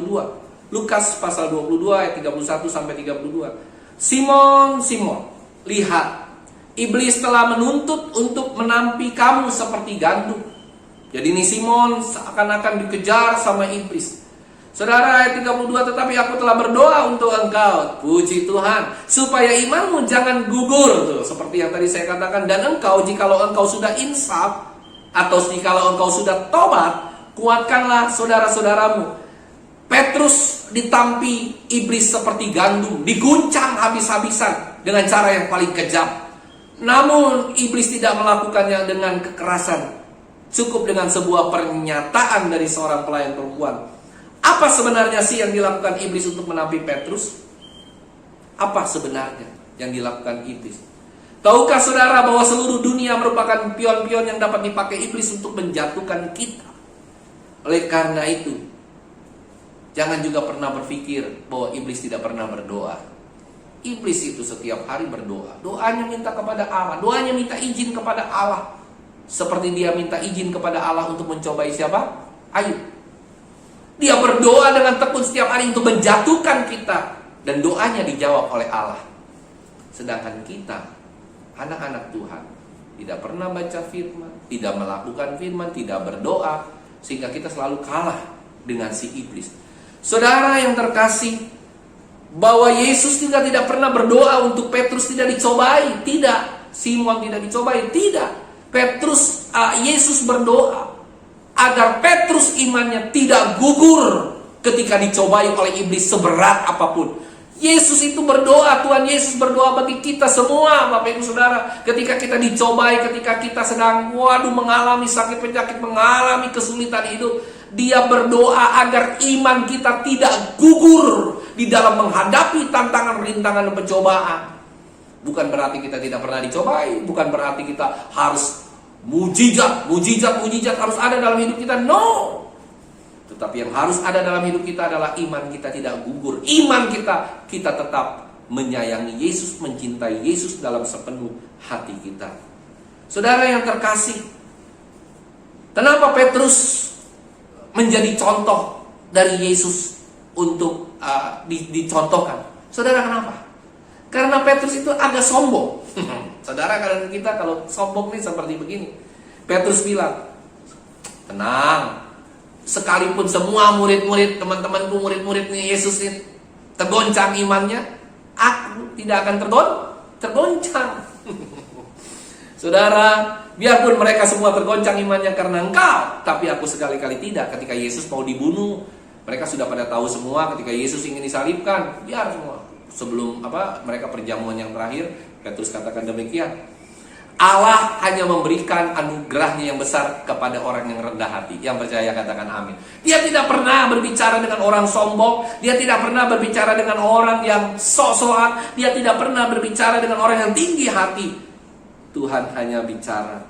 Lukas pasal 22 ayat 31 sampai 32. Simon, Simon, lihat, iblis telah menuntut untuk menampi kamu seperti gandum. Jadi ini Simon seakan-akan dikejar sama iblis. Saudara, ayat 32, tetapi aku telah berdoa untuk engkau, puji Tuhan, supaya imanmu jangan gugur, tuh, seperti yang tadi saya katakan. Dan engkau, jikalau engkau sudah insaf, atau jikalau engkau sudah tobat, kuatkanlah saudara-saudaramu. Petrus ditampi iblis seperti gandum, diguncang habis-habisan dengan cara yang paling kejam. Namun iblis tidak melakukannya dengan kekerasan. Cukup dengan sebuah pernyataan dari seorang pelayan perempuan. Apa sebenarnya sih yang dilakukan iblis untuk menampi Petrus? Apa sebenarnya yang dilakukan iblis? Tahukah saudara bahwa seluruh dunia merupakan pion-pion yang dapat dipakai iblis untuk menjatuhkan kita? Oleh karena itu, jangan juga pernah berpikir bahwa iblis tidak pernah berdoa. Iblis itu setiap hari berdoa. Doanya minta kepada Allah, doanya minta izin kepada Allah. Seperti dia minta izin kepada Allah untuk mencobai siapa? Ayub. Dia berdoa dengan tekun setiap hari untuk menjatuhkan kita, dan doanya dijawab oleh Allah. Sedangkan kita, anak-anak Tuhan, tidak pernah baca firman, tidak melakukan firman, tidak berdoa, sehingga kita selalu kalah dengan si iblis. Saudara yang terkasih, bahwa Yesus juga tidak pernah berdoa untuk Petrus tidak dicobai. Tidak. Simon tidak dicobai. Tidak. Yesus berdoa agar Petrus imannya tidak gugur ketika dicobai oleh iblis seberat apapun. Yesus itu berdoa, Tuhan Yesus berdoa bagi kita semua, Bapak Ibu Saudara. Ketika kita dicobai, ketika kita sedang mengalami sakit penyakit, mengalami kesulitan hidup, dia berdoa agar iman kita tidak gugur di dalam menghadapi tantangan, rintangan, dan pencobaan. Bukan berarti kita tidak pernah dicobai, bukan berarti kita harus mujizat harus ada dalam hidup kita. No. Tetapi yang harus ada dalam hidup kita adalah iman kita tidak gugur. Iman kita tetap menyayangi Yesus, mencintai Yesus dalam sepenuh hati kita. Saudara yang terkasih, Kenapa Petrus menjadi contoh dari Yesus untuk dicontohkan? Saudara, kenapa? Karena Petrus itu agak sombong. Saudara, kadang kita kalau sombong nih seperti begini. Petrus bilang, tenang, sekalipun semua murid-murid, teman-temanku murid-muridnya Yesus ini tergoncang imannya, aku tidak akan tergoncang. Saudara, biarpun mereka semua tergoncang imannya karena engkau, tapi aku sekali-kali tidak. Ketika Yesus mau dibunuh, mereka sudah pada tahu semua ketika Yesus ingin disalibkan, biar semua. Sebelum mereka perjamuan yang terakhir, Petrus katakan demikian. Allah hanya memberikan anugerahnya yang besar kepada orang yang rendah hati. Yang percaya katakan amin. Dia tidak pernah berbicara dengan orang sombong. Dia tidak pernah berbicara dengan orang yang sok-sokan. Dia tidak pernah berbicara dengan orang yang tinggi hati. Tuhan hanya bicara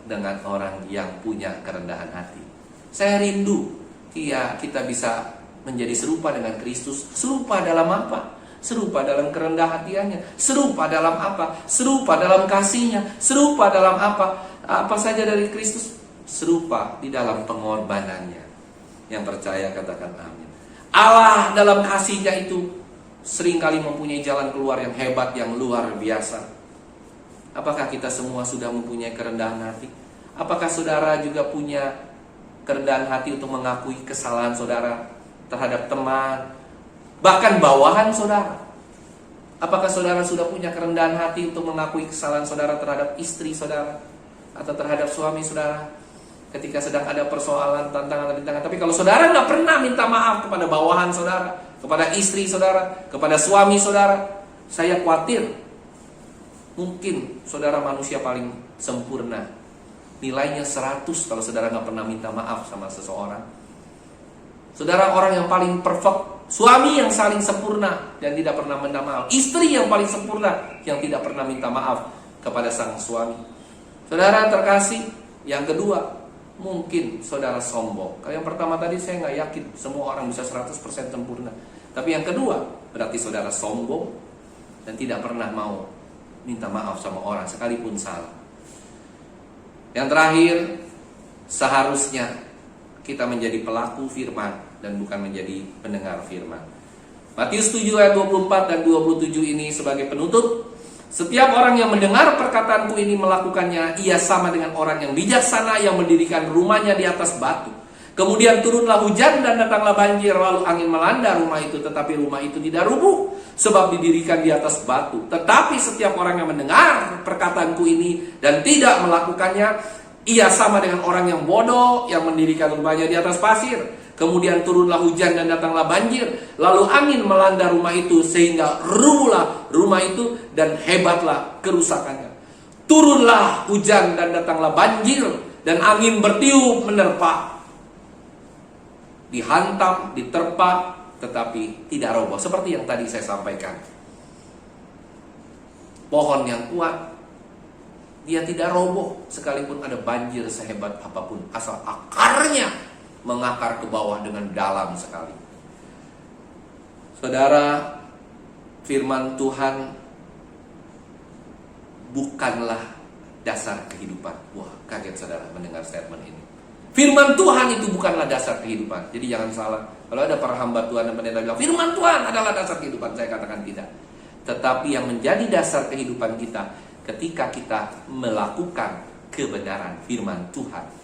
dengan orang yang punya kerendahan hati. Saya rindu kita bisa menjadi serupa dengan Kristus. Serupa dalam apa? Serupa dalam kerendah hatiannya. Serupa dalam apa? Serupa dalam kasihnya. Serupa dalam apa? Apa saja dari Kristus. Serupa di dalam pengorbanannya. Yang percaya katakan amin. Allah dalam kasihnya itu seringkali mempunyai jalan keluar yang hebat, yang luar biasa. Apakah kita semua sudah mempunyai kerendahan hati? Apakah saudara juga punya kerendahan hati untuk mengakui kesalahan saudara terhadap teman, bahkan bawahan saudara? Apakah saudara sudah punya kerendahan hati untuk mengakui kesalahan saudara terhadap istri saudara atau terhadap suami saudara ketika sedang ada persoalan, tantangan, rintangan? Tapi kalau saudara nggak pernah minta maaf kepada bawahan saudara, kepada istri saudara, kepada suami saudara, saya khawatir mungkin saudara manusia paling sempurna. Nilainya 100 kalau saudara nggak pernah minta maaf sama seseorang. Saudara orang yang paling perfect, suami yang saling sempurna dan tidak pernah minta maaf. Istri yang paling sempurna yang tidak pernah minta maaf kepada sang suami. Saudara terkasih, yang kedua, mungkin saudara sombong. Kalau yang pertama tadi saya nggak yakin semua orang bisa 100% sempurna. Tapi yang kedua, berarti saudara sombong dan tidak pernah mau minta maaf sama orang sekalipun salah. Yang terakhir, seharusnya kita menjadi pelaku firman dan bukan menjadi pendengar firman. Matius 7 ayat 24 dan 27 ini sebagai penutup. Setiap orang yang mendengar perkataanku ini melakukannya, ia sama dengan orang yang bijaksana yang mendirikan rumahnya di atas batu. Kemudian turunlah hujan dan datanglah banjir, lalu angin melanda rumah itu, tetapi rumah itu tidak rubuh, sebab didirikan di atas batu. Tetapi setiap orang yang mendengar perkataanku ini dan tidak melakukannya, ia sama dengan orang yang bodoh yang mendirikan rumahnya di atas pasir. Kemudian turunlah hujan dan datanglah banjir, lalu angin melanda rumah itu sehingga rubuhlah rumah itu dan hebatlah kerusakannya. Turunlah hujan dan datanglah banjir dan angin bertiup menerpa, dihantam, diterpa, tetapi tidak roboh. Seperti yang tadi saya sampaikan. Pohon yang kuat, dia tidak roboh sekalipun ada banjir sehebat apapun, asal akarnya mengakar ke bawah dengan dalam sekali. Saudara, firman Tuhan bukanlah dasar kehidupan. Wah, kaget saudara mendengar statement ini. Firman Tuhan itu bukanlah dasar kehidupan. Jadi jangan salah. Kalau ada para hamba Tuhan dan pendeta bilang firman Tuhan adalah dasar kehidupan, saya katakan tidak. Tetapi yang menjadi dasar kehidupan kita ketika kita melakukan kebenaran firman Tuhan.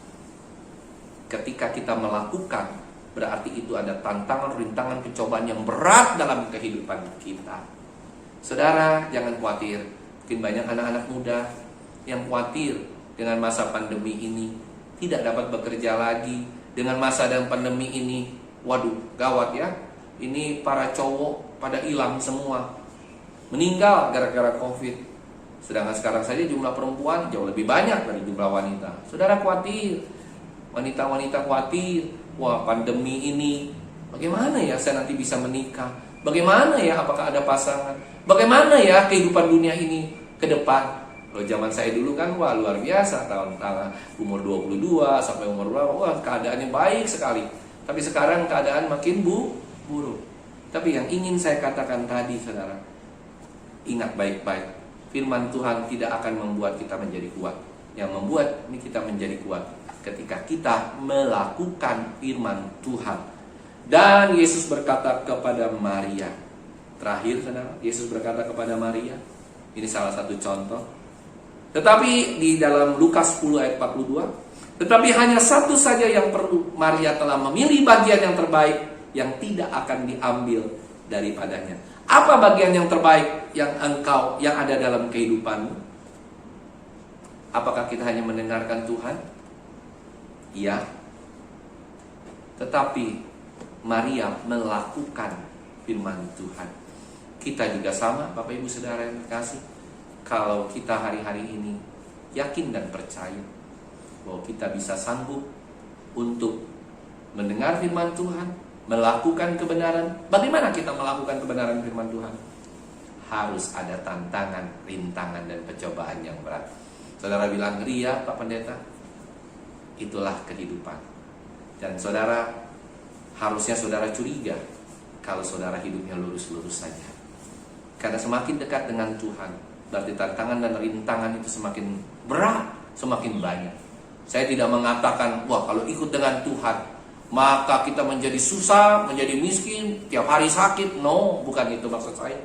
Ketika kita melakukan, berarti itu ada tantangan, rintangan, pencobaan yang berat dalam kehidupan kita. Saudara, jangan khawatir. Mungkin banyak anak-anak muda yang khawatir dengan masa pandemi ini, tidak dapat bekerja lagi. Dengan masa dan pandemi ini, waduh, gawat ya. Ini para cowok pada hilang semua, meninggal gara-gara COVID. Sedangkan sekarang saja jumlah perempuan jauh lebih banyak dari jumlah wanita. Saudara khawatir, wanita-wanita khawatir. Wah, pandemi ini bagaimana ya saya nanti bisa menikah? Bagaimana ya, apakah ada pasangan? Bagaimana ya kehidupan dunia ini ke depan? Kalau zaman saya dulu kan wah luar biasa, tahun umur 22 sampai umur berapa, wah keadaannya baik sekali. Tapi sekarang keadaan makin buruk. Tapi yang ingin saya katakan tadi saudara, ingat baik-baik, firman Tuhan tidak akan membuat kita menjadi kuat. Yang membuat kita menjadi kuat ketika kita melakukan firman Tuhan. Dan Yesus berkata kepada Maria, terakhir saudara, Yesus berkata kepada Maria, ini salah satu contoh. Tetapi di dalam Lukas 10 ayat 42, tetapi hanya satu saja yang perlu, Maria telah memilih bagian yang terbaik yang tidak akan diambil daripadanya. Apa bagian yang terbaik yang ada dalam kehidupanmu? Apakah kita hanya mendengarkan Tuhan? Iya. Tetapi Maria melakukan firman Tuhan. Kita juga sama, Bapak Ibu Saudara yang terkasih. Kalau kita hari-hari ini yakin dan percaya bahwa kita bisa sanggup untuk mendengar firman Tuhan, melakukan kebenaran. Bagaimana kita melakukan kebenaran firman Tuhan? Harus ada tantangan, rintangan, dan percobaan yang berat. Saudara bilang, "Ria, Pak Pendeta." Itulah kehidupan. Dan saudara, harusnya saudara curiga kalau saudara hidupnya lurus-lurus saja. Karena semakin dekat dengan Tuhan, berarti tantangan dan rintangan itu semakin berat, semakin banyak. Saya tidak mengatakan, wah kalau ikut dengan Tuhan, maka kita menjadi susah, menjadi miskin, tiap hari sakit. No, bukan itu maksud saya.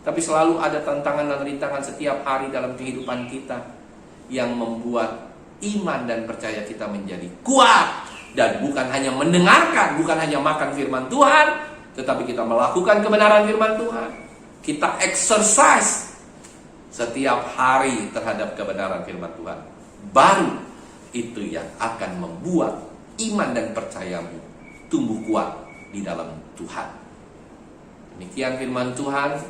Tapi selalu ada tantangan dan rintangan setiap hari dalam kehidupan kita yang membuat iman dan percaya kita menjadi kuat. Dan bukan hanya mendengarkan, bukan hanya makan firman Tuhan, tetapi kita melakukan kebenaran firman Tuhan. Kita exercise setiap hari terhadap kebenaran firman Tuhan. Baru itu yang akan membuat iman dan percayamu tumbuh kuat di dalam Tuhan. Demikian firman Tuhan.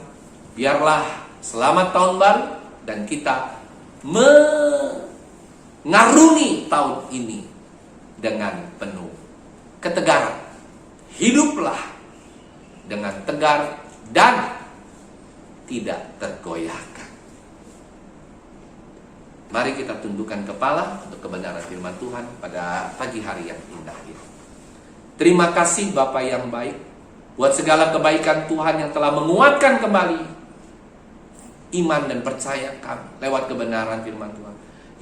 Biarlah selamat tahun baru dan kita mengarungi tahun ini dengan penuh ketegaran. Hiduplah dengan tegar dan tidak tergoyahkan. Mari kita tundukkan kepala untuk kebenaran firman Tuhan pada pagi hari yang indah ini. Terima kasih Bapa yang baik buat segala kebaikan Tuhan yang telah menguatkan kembali iman dan percaya kami lewat kebenaran firman Tuhan.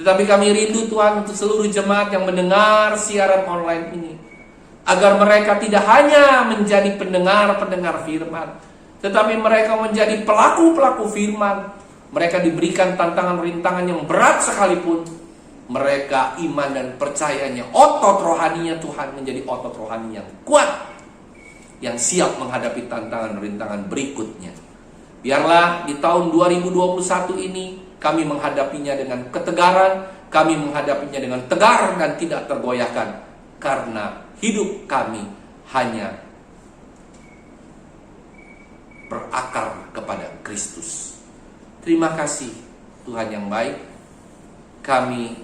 Tetapi kami rindu Tuhan untuk seluruh jemaat yang mendengar siaran online ini, agar mereka tidak hanya menjadi pendengar-pendengar firman, tetapi mereka menjadi pelaku-pelaku firman. Mereka diberikan tantangan rintangan yang berat sekalipun, mereka iman dan percayanya, otot rohaninya Tuhan menjadi otot rohani yang kuat, yang siap menghadapi tantangan rintangan berikutnya. Biarlah di tahun 2021 ini kami menghadapinya dengan ketegaran, kami menghadapinya dengan tegar dan tidak tergoyahkan, karena hidup kami hanya berakar kepada Kristus. Terima kasih Tuhan yang baik. Kami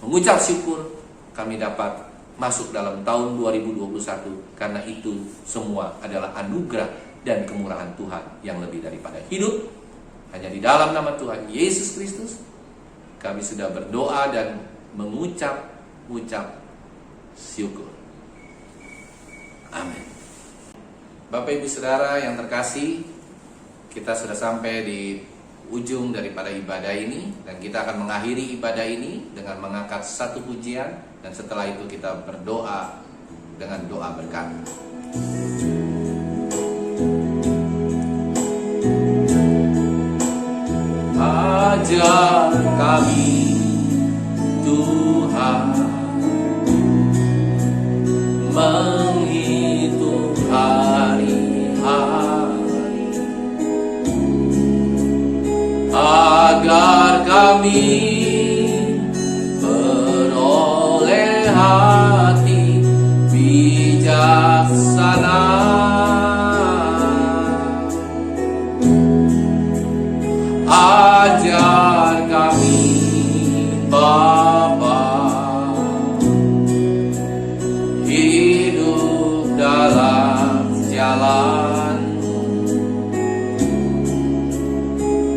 mengucap syukur kami dapat masuk dalam tahun 2021, karena itu semua adalah anugerah dan kemurahan Tuhan yang lebih daripada hidup. Hanya di dalam nama Tuhan Yesus Kristus kami sudah berdoa dan mengucap syukur. Amin. Bapak Ibu Saudara yang terkasih, kita sudah sampai di ujung daripada ibadah ini, dan kita akan mengakhiri ibadah ini dengan mengangkat satu pujian, dan setelah itu kita berdoa dengan doa berkat. Ajar kami Tuhan menghitung hari-hari, agar kami beroleh hati bijaksana. Ajar kami Bapa hidup dalam jalan-Mu,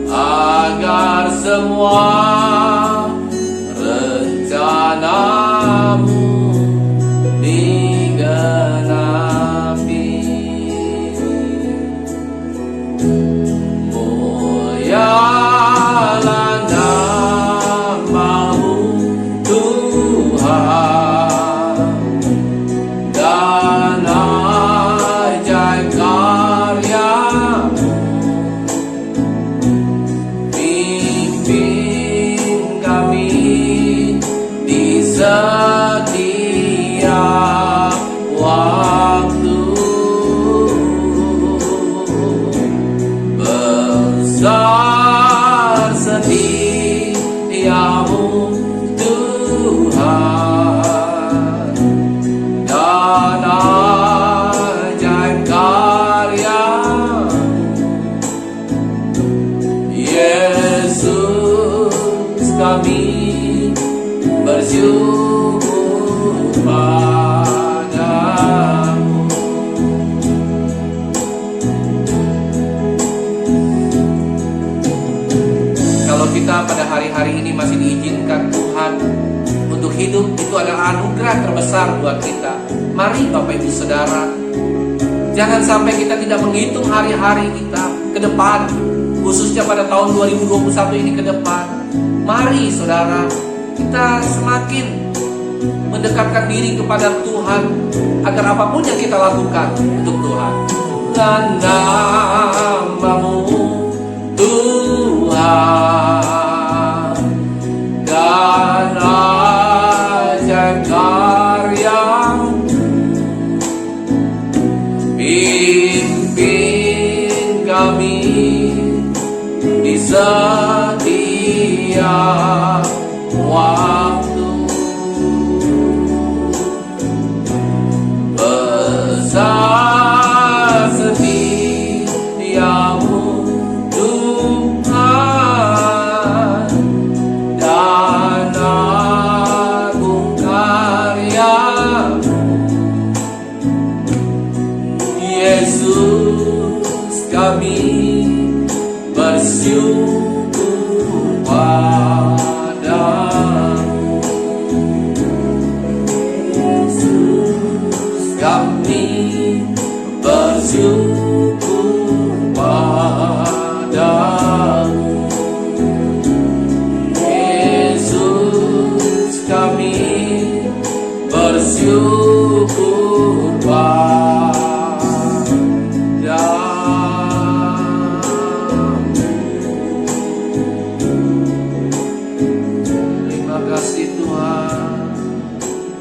agar semua rencana-Mu digenapi. Mulialah nama-Mu Tuhan. di setiap waktu. Besar setiamu Tuhan, dan ajaib karya-Mu, Yesus, kami bersyukur padamu. Kalau kita pada hari-hari ini masih diizinkan Tuhan untuk hidup, itu adalah anugerah terbesar buat kita. Mari Bapak Ibu Saudara, jangan sampai kita tidak menghitung hari-hari kita ke depan, khususnya pada tahun 2021 ini ke depan. Mari Saudara, kita semakin mendekatkan diri kepada Tuhan, agar apapun yang kita lakukan untuk Tuhan. Dan nama-Mu Tuhan, dan ajaib karya-Mu, pimpin kami di setiap waktu. Besar setiamu Tuhan, dan agung karya-Mu, Yesus, kami bersyukur padamu. Yesus, kami bersyukur padamu. Yesus, kami bersyukur padamu. Terima kasih Tuhan.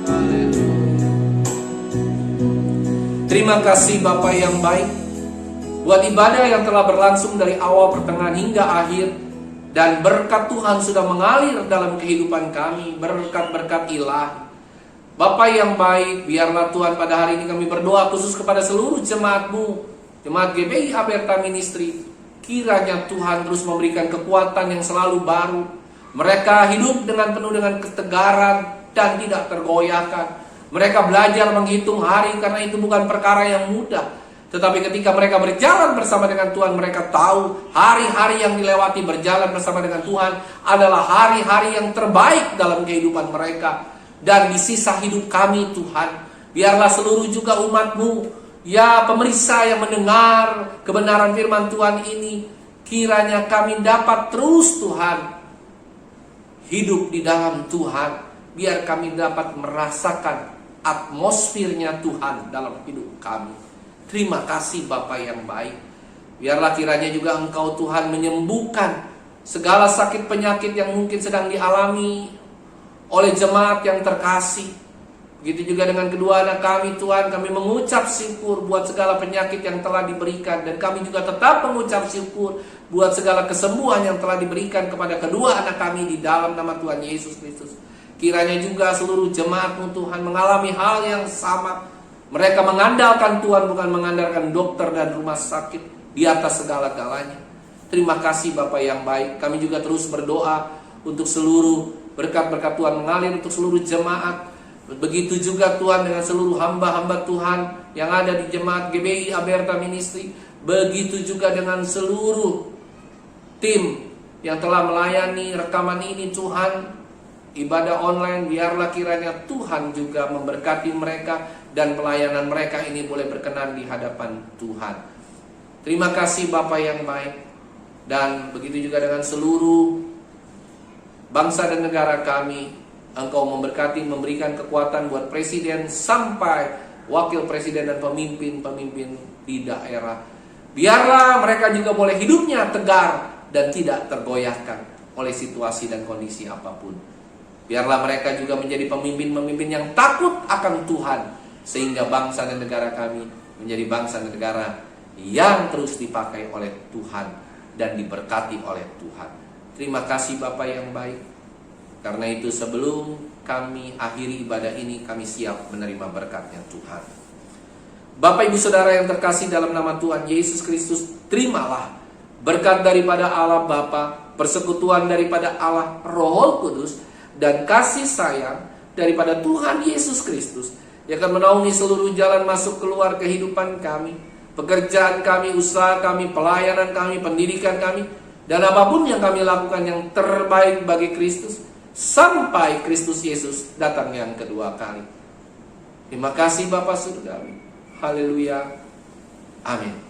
Haleluya. Terima kasih Bapa yang baik buat ibadah yang telah berlangsung dari awal, pertengahan hingga akhir, dan berkat Tuhan sudah mengalir dalam kehidupan kami, berkat-berkat ilahi. Bapa yang baik, biarlah Tuhan pada hari ini kami berdoa khusus kepada seluruh jemaat-Mu, jemaat GBI Aberta Ministry. Kiranya Tuhan terus memberikan kekuatan yang selalu baru. Mereka hidup dengan penuh dengan ketegaran dan tidak tergoyahkan. Mereka belajar menghitung hari, karena itu bukan perkara yang mudah. Tetapi ketika mereka berjalan bersama dengan Tuhan, mereka tahu hari-hari yang dilewati berjalan bersama dengan Tuhan adalah hari-hari yang terbaik dalam kehidupan mereka. Dan di sisa hidup kami Tuhan, biarlah seluruh juga umat-Mu, ya pemeriksa yang mendengar kebenaran firman Tuhan ini, kiranya kami dapat terus Tuhan hidup di dalam Tuhan. Biar kami dapat merasakan atmosfernya Tuhan dalam hidup kami. Terima kasih Bapa yang baik. Biarlah kiranya juga Engkau Tuhan menyembuhkan segala sakit penyakit yang mungkin sedang dialami oleh jemaat yang terkasih. Begitu juga dengan kedua anak kami Tuhan, kami mengucap syukur buat segala penyakit yang telah diberikan, dan kami juga tetap mengucap syukur buat segala kesembuhan yang telah diberikan kepada kedua anak kami di dalam nama Tuhan Yesus Kristus. Kiranya juga seluruh jemaat-Mu Tuhan mengalami hal yang sama. Mereka mengandalkan Tuhan, bukan mengandalkan dokter dan rumah sakit di atas segala-galanya. Terima kasih Bapa yang baik. Kami juga terus berdoa untuk seluruh berkat-berkat Tuhan mengalir untuk seluruh jemaat. Begitu juga Tuhan dengan seluruh hamba-hamba Tuhan yang ada di jemaat GBI Aberta Ministry. Begitu juga dengan seluruh tim yang telah melayani rekaman ini Tuhan, ibadah online. Biarlah kiranya Tuhan juga memberkati mereka, dan pelayanan mereka ini boleh berkenan di hadapan Tuhan. Terima kasih Bapa yang baik. Dan begitu juga dengan seluruh bangsa dan negara kami. Engkau memberkati, memberikan kekuatan buat presiden sampai wakil presiden dan pemimpin-pemimpin di daerah. Biarlah mereka juga boleh hidupnya tegar dan tidak tergoyahkan oleh situasi dan kondisi apapun. Biarlah mereka juga menjadi pemimpin-pemimpin yang takut akan Tuhan, sehingga bangsa dan negara kami menjadi bangsa dan negara yang terus dipakai oleh Tuhan dan diberkati oleh Tuhan. Terima kasih Bapa yang baik. Karena itu sebelum kami akhiri ibadah ini, kami siap menerima berkatnya Tuhan. Bapak Ibu Saudara yang terkasih dalam nama Tuhan Yesus Kristus, terimalah berkat daripada Allah Bapa, persekutuan daripada Allah Roh Kudus, dan kasih sayang daripada Tuhan Yesus Kristus yang akan menaungi seluruh jalan masuk keluar kehidupan kami, pekerjaan kami, usaha kami, pelayanan kami, pendidikan kami, dan apapun yang kami lakukan yang terbaik bagi Kristus, sampai Kristus Yesus datang yang kedua kali. Terima kasih Bapa Surgawi. Haleluya. Amin.